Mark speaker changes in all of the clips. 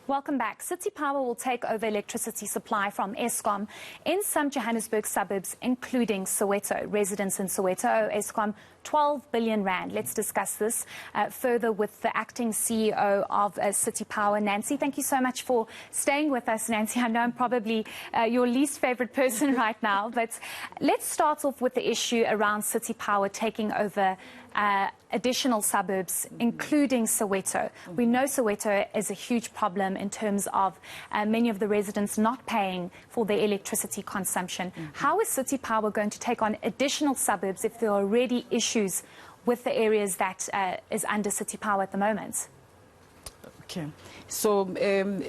Speaker 1: Welcome back. City Power will take over electricity supply from Eskom in some Johannesburg suburbs, including Soweto. Residents in Soweto owe Eskom 12 billion rand. Let's discuss this further with the acting CEO of City Power, Nancy. Thank you so much for staying with us, Nancy. I know I'm probably your least favorite person right now, but let's start off with the issue around City Power taking over additional suburbs, including Soweto. We know Soweto is a huge problem in terms of many of the residents not paying for their electricity consumption. How is City Power going to take on additional suburbs if there are already issues with the areas that is under City Power at the moment?
Speaker 2: Okay, so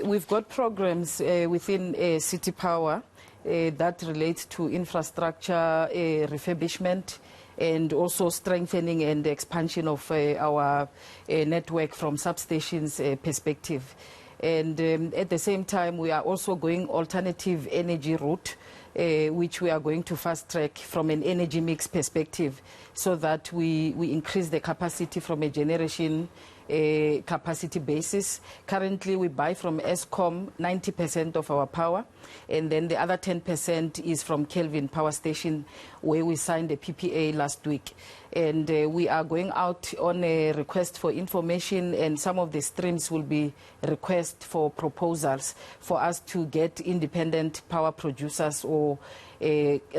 Speaker 2: we've got programs within City Power that relate to infrastructure refurbishment, and also strengthening and expansion of our network from substations perspective. And at the same time, we are also going alternative energy route, which we are going to fast track from an energy mix perspective, so that we increase the capacity from a generation capacity basis. Currently, we buy from Eskom 90% of our power, and then the other 10% is from Kelvin Power Station, where we signed a PPA last week. And we are going out on a request for information, and some of the streams will be requests for proposals for us to get independent power producers or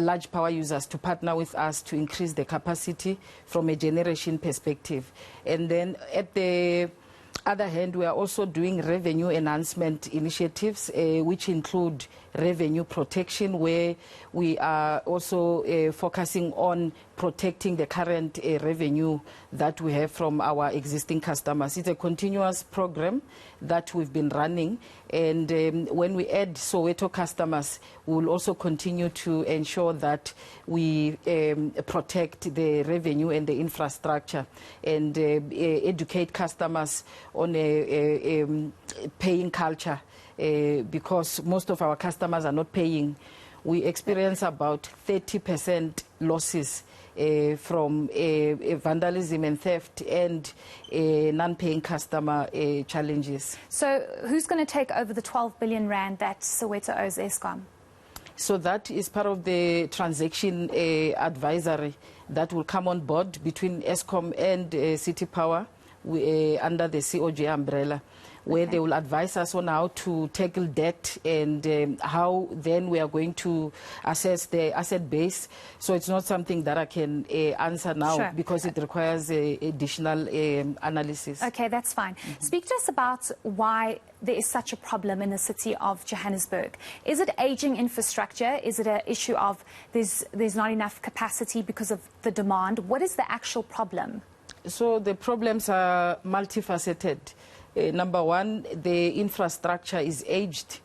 Speaker 2: large power users to partner with us to increase the capacity from a generation perspective. And then at the other hand, we are also doing revenue enhancement initiatives, which include revenue protection, where we are also focusing on protecting the current revenue that we have from our existing customers. It's a continuous program that we've been running, and when we add Soweto customers, we will also continue to ensure that we protect the revenue and the infrastructure, and educate customers on a paying culture, because most of our customers are not paying. We experience about 30% losses from vandalism and theft and non-paying customer challenges.
Speaker 1: So who's going to take over the 12 billion rand that Soweto owes Eskom?
Speaker 2: So that is part of the transaction advisory that will come on board between Eskom and City Power under the COJ umbrella, where they will advise us on how to tackle debt and how then we are going to assess the asset base. So it's not something that I can answer now, because it requires additional analysis.
Speaker 1: Okay, that's fine. Speak to us about why there is such a problem in the city of Johannesburg. Is it aging infrastructure? Is it an issue of there's not enough capacity because of the demand? What is the actual problem?
Speaker 2: So the problems are multifaceted. Number one, the infrastructure is aged,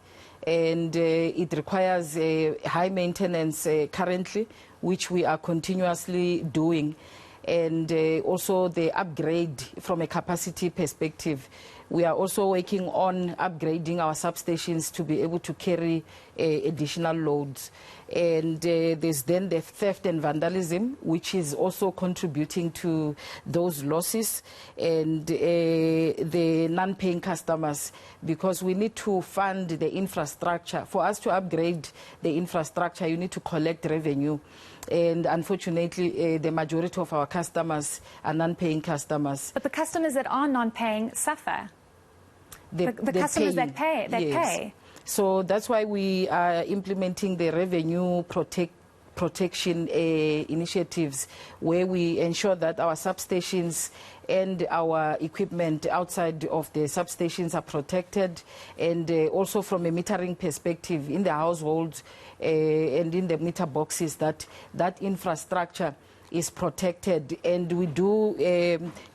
Speaker 2: and it requires high maintenance currently, which we are continuously doing, and also the upgrade from a capacity perspective. We are also working on upgrading our substations to be able to carry additional loads. And there's then the theft and vandalism, which is also contributing to those losses, and the non-paying customers, because we need to fund the infrastructure. For us to upgrade the infrastructure, you need to collect revenue. And unfortunately, the majority of our customers are non-paying customers.
Speaker 1: But the customers that are non-paying suffer. The customers that pay.
Speaker 2: So that's why we are implementing the revenue protection initiatives, where we ensure that our substations and our equipment outside of the substations are protected, and also from a metering perspective in the households and in the meter boxes, that infrastructure is protected. And we do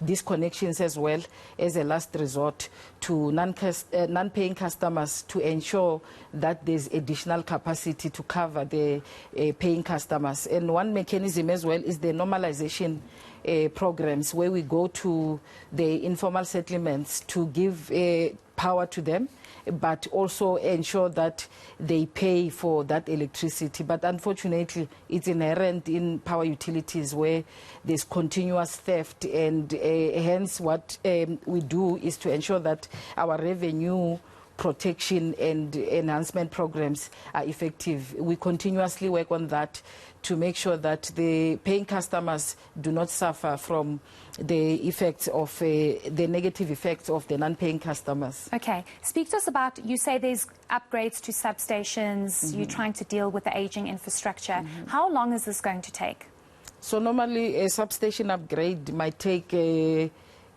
Speaker 2: disconnections as well as a last resort to non-paying customers, to ensure that there's additional capacity to cover the paying customers. And one mechanism as well is the normalization programs, where we go to the informal settlements to give power to them, but also ensure that they pay for that electricity. But unfortunately, it's inherent in power utilities where there's continuous theft, and hence what we do is to ensure that our revenue protection and enhancement programs are effective. We continuously work on that to make sure that the paying customers do not suffer from the effects of the negative effects of the non-paying customers.
Speaker 1: Okay. Speak to us about, you say there's upgrades to substations, you're trying to deal with the aging infrastructure. How long is this going to take?
Speaker 2: So normally a substation upgrade might take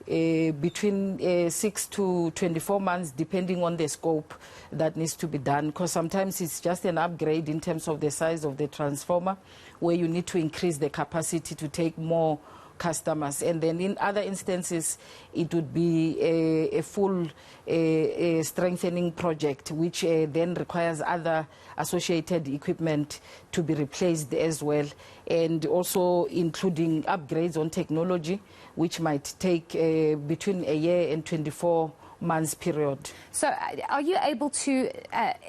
Speaker 2: between 6 to 24 months, depending on the scope that needs to be done. Because sometimes it's just an upgrade in terms of the size of the transformer, where you need to increase the capacity to take more customers. And then in other instances, it would be a full strengthening project, which then requires other associated equipment to be replaced as well, and also including upgrades on technology, which might take between a year and 24 months period.
Speaker 1: So are you able to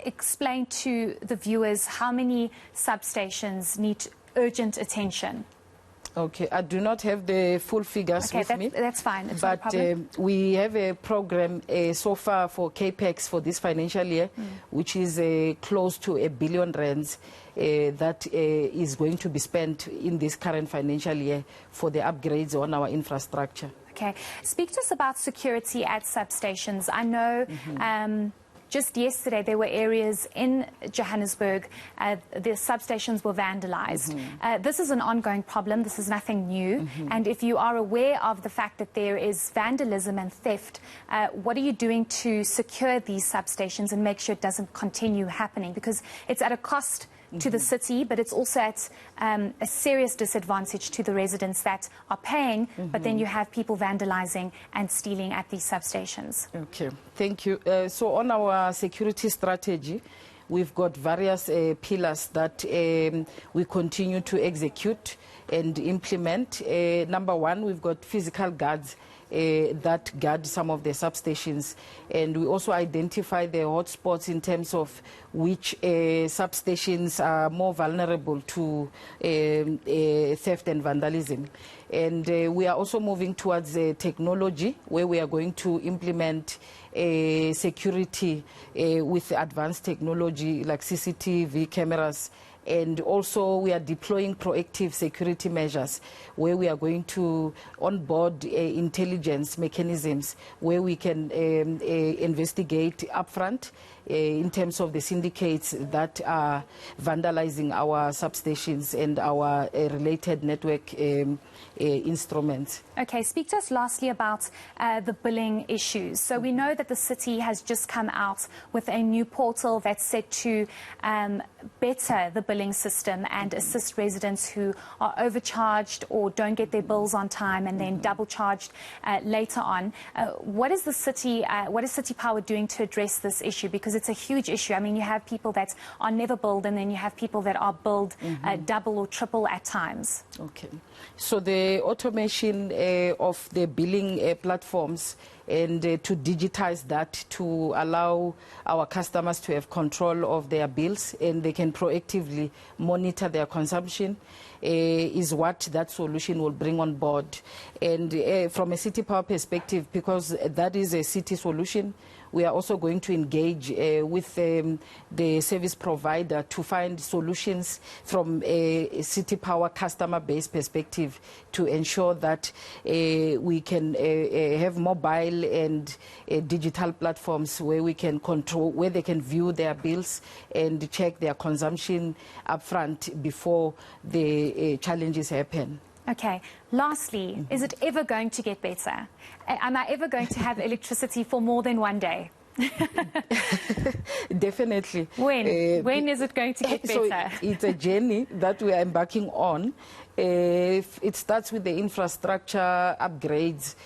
Speaker 1: explain to the viewers how many substations need urgent attention?
Speaker 2: Okay, I do not have the full figures with me.
Speaker 1: That's fine. It's
Speaker 2: but
Speaker 1: not a problem.
Speaker 2: We have a program so far for CAPEX for this financial year, which is close to R1 billion that is going to be spent in this current financial year for the upgrades on our infrastructure.
Speaker 1: Okay. Speak to us about security at substations. I know just yesterday there were areas in Johannesburg, the substations were vandalized. This is an ongoing problem. This is nothing new. And if you are aware of the fact that there is vandalism and theft, what are you doing to secure these substations and make sure it doesn't continue happening? Because it's at a cost to the city, but it's also at a serious disadvantage to the residents that are paying, but then you have people vandalizing and stealing at these substations.
Speaker 2: Okay, thank you. So on our security strategy, we've got various pillars that we continue to execute and implement. Number one, we've got physical guards that guard some of the substations, and we also identify the hotspots in terms of which substations are more vulnerable to theft and vandalism. And we are also moving towards technology, where we are going to implement security with advanced technology like CCTV cameras. And also we are deploying proactive security measures, where we are going to onboard intelligence mechanisms, where we can investigate upfront in terms of the syndicates that are vandalizing our substations and our related network instruments.
Speaker 1: Okay, speak to us lastly about the billing issues. So we know that the city has just come out with a new portal that's set to better the billing system and assist residents who are overcharged or don't get their bills on time and then double charged later on. What is the city, what is City Power doing to address this issue? Because it's a huge issue. I mean, you have people that are never billed, and then you have people that are billed double or triple at times.
Speaker 2: Okay. So the automation of the billing platforms and to digitize that to allow our customers to have control of their bills and they can proactively monitor their consumption is what that solution will bring on board. And from a City Power perspective, because that is a city solution, we are also going to engage with the service provider to find solutions from a City Power customer base perspective to ensure that we can have mobile and digital platforms where we can control, where they can view their bills and check their consumption upfront before the challenges happen.
Speaker 1: Okay. Lastly, is it ever going to get better? Am I ever going to have electricity for more than one day?
Speaker 2: Definitely.
Speaker 1: When is it going to get better?
Speaker 2: So it's a journey that we are embarking on. It starts with the infrastructure upgrades,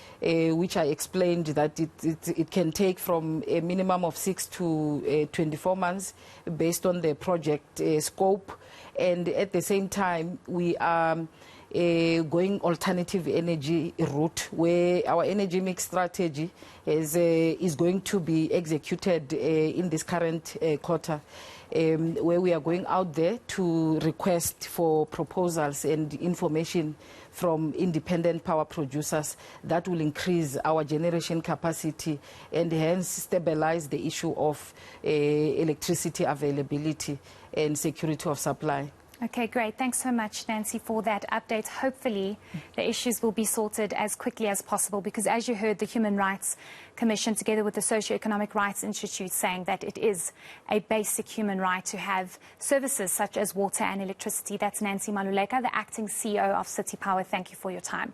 Speaker 2: which I explained that it can take from a minimum of 6 to 24 months based on the project scope. And at the same time, we are going alternative energy route, where our energy mix strategy is going to be executed in this current quarter, where we are going out there to request for proposals and information from independent power producers. That will increase our generation capacity and hence stabilize the issue of electricity availability and security of supply.
Speaker 1: Okay, great. Thanks so much, Nancy, for that update. Hopefully, the issues will be sorted as quickly as possible because, as you heard, the Human Rights Commission, together with the Socio-Economic Rights Institute, saying that it is a basic human right to have services such as water and electricity. That's Nancy Maluleke, the acting CEO of City Power. Thank you for your time.